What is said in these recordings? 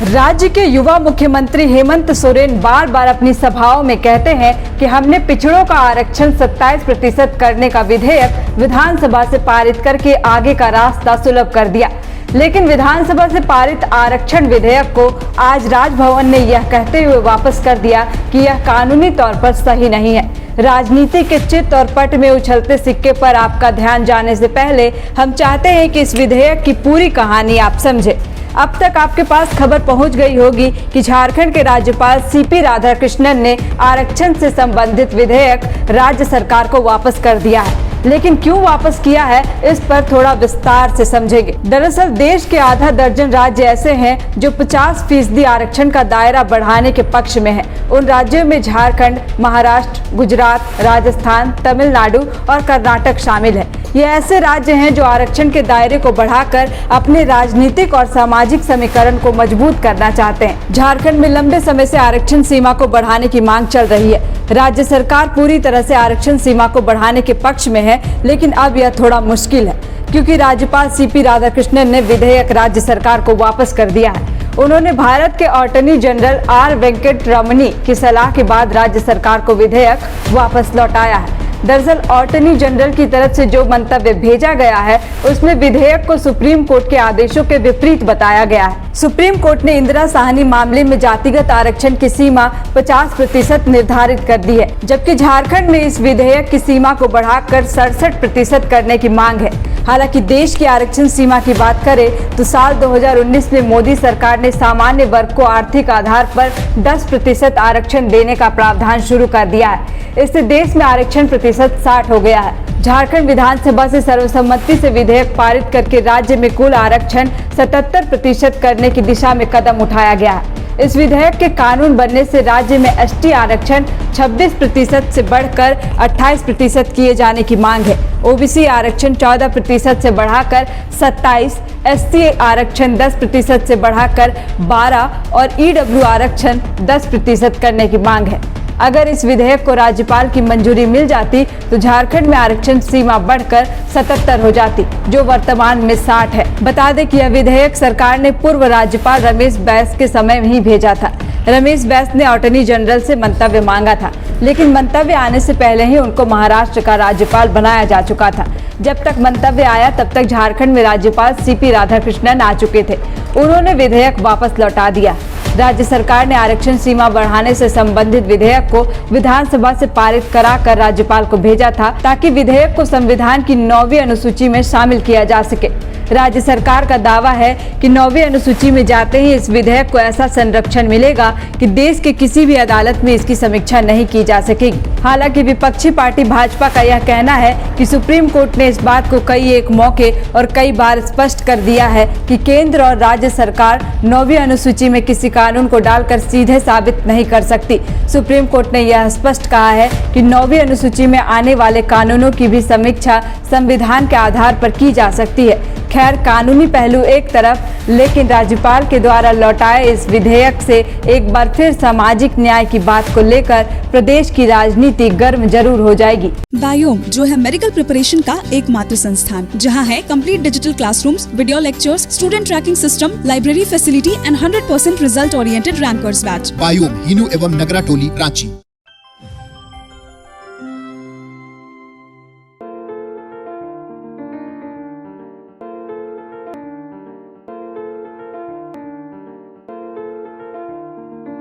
राज्य के युवा मुख्यमंत्री हेमंत सोरेन बार बार अपनी सभाओं में कहते हैं कि हमने पिछड़ों का आरक्षण 27% करने का विधेयक विधानसभा से पारित करके आगे का रास्ता सुलभ कर दिया। लेकिन विधानसभा से पारित आरक्षण विधेयक को आज राजभवन ने यह कहते हुए वापस कर दिया कि यह कानूनी तौर पर सही नहीं है। राजनीति के चित और पट में उछलते सिक्के पर आपका ध्यान जाने से पहले हम चाहते हैं कि इस विधेयक की पूरी कहानी आप समझें। अब तक आपके पास खबर पहुंच गई होगी कि झारखंड के राज्यपाल सीपी राधाकृष्णन ने आरक्षण से संबंधित विधेयक राज्य सरकार को वापस कर दिया है। लेकिन क्यों वापस किया है, इस पर थोड़ा विस्तार से समझेंगे। दरअसल देश के आधा दर्जन राज्य ऐसे हैं जो 50% आरक्षण का दायरा बढ़ाने के पक्ष में हैं। उन राज्यों में झारखंड, महाराष्ट्र, गुजरात, राजस्थान, तमिलनाडु और कर्नाटक शामिल है। ये ऐसे राज्य हैं जो आरक्षण के दायरे को बढ़ाकर अपने राजनीतिक और सामाजिक समीकरण को मजबूत करना चाहते हैं। झारखंड में लंबे समय से आरक्षण सीमा को बढ़ाने की मांग चल रही है। राज्य सरकार पूरी तरह से आरक्षण सीमा को बढ़ाने के पक्ष में है, लेकिन अब यह थोड़ा मुश्किल है क्योंकि राज्यपाल सीपी राधाकृष्णन ने विधेयक राज्य सरकार को वापस कर दिया है। उन्होंने भारत के अटॉर्नी जनरल आर वेंकट रमनी की सलाह के बाद राज्य सरकार को विधेयक वापस लौटाया है। दरअसल अटॉर्नी जनरल की तरफ से जो मंतव्य भेजा गया है उसमें विधेयक को सुप्रीम कोर्ट के आदेशों के विपरीत बताया गया है। सुप्रीम कोर्ट ने इंदिरा साहनी मामले में जातिगत आरक्षण की सीमा 50% निर्धारित कर दी है, जबकि झारखंड में इस विधेयक की सीमा को बढ़ाकर 67% करने की मांग है। हालांकि देश की आरक्षण सीमा की बात करें तो साल 2019 में मोदी सरकार ने सामान्य वर्ग को आर्थिक आधार पर 10% आरक्षण देने का प्रावधान शुरू कर दिया है। इससे देश में आरक्षण प्रतिशत 60 हो गया है। झारखंड विधानसभा से सर्वसम्मति से विधेयक पारित करके राज्य में कुल आरक्षण 77% करने की दिशा में कदम उठाया गया है। इस विधेयक के कानून बनने से राज्य में एसटी आरक्षण 26% से बढ़कर 28% किए जाने की मांग है। ओबीसी आरक्षण 14% से बढ़ाकर 27, एससी आरक्षण 10% से बढ़ाकर 12 और ईडब्ल्यू आरक्षण 10% करने की मांग है। अगर इस विधेयक को राज्यपाल की मंजूरी मिल जाती तो झारखंड में आरक्षण सीमा बढ़कर 77 हो जाती, जो वर्तमान में 60 है। बता दें कि यह विधेयक सरकार ने पूर्व राज्यपाल रमेश बैस के समय में ही भेजा था। रमेश बैस ने अटॉर्नी जनरल से मंतव्य मांगा था, लेकिन मंतव्य आने से पहले ही उनको महाराष्ट्र का राज्यपाल बनाया जा चुका था। जब तक मंतव्य आया तब तक झारखंड में राज्यपाल सीपी राधाकृष्णन आ चुके थे। उन्होंने विधेयक वापस लौटा दिया। राज्य सरकार ने आरक्षण सीमा बढ़ाने से संबंधित विधेयक को विधानसभा से पारित कराकर राज्यपाल को भेजा था ताकि विधेयक को संविधान की 9वीं अनुसूची में शामिल किया जा सके। राज्य सरकार का दावा है कि 9वीं अनुसूची में जाते ही इस विधेयक को ऐसा संरक्षण मिलेगा कि देश के किसी भी अदालत में इसकी समीक्षा नहीं की जा सकेगी। हालांकि विपक्षी पार्टी भाजपा का यह कहना है कि सुप्रीम कोर्ट ने इस बात को कई एक मौके और कई बार स्पष्ट कर दिया है कि केंद्र और राज्य सरकार 9वीं अनुसूची में किसी कानून को डालकर सीधे साबित नहीं कर सकती। सुप्रीम कोर्ट ने यह स्पष्ट कहा है कि 9वीं अनुसूची में आने वाले कानूनों की भी समीक्षा संविधान के आधार पर की जा सकती है। खैर, कानूनी पहलू एक तरफ, लेकिन राज्यपाल के द्वारा लौटाए इस विधेयक से एक बार फिर सामाजिक न्याय की बात को लेकर प्रदेश की राजनीति गर्म जरूर हो जाएगी। बायोम जो है मेडिकल प्रिपरेशन का एकमात्र संस्थान जहां है complete digital classrooms, video lectures, student tracking system, library facility and 100% result oriented rankers batch. Biome Hinoo एवं नगरा टोली, Ranchi.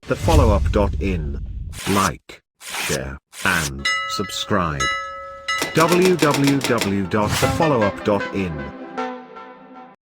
thefollowup.in. Like, share, and subscribe. www.thefollowup.in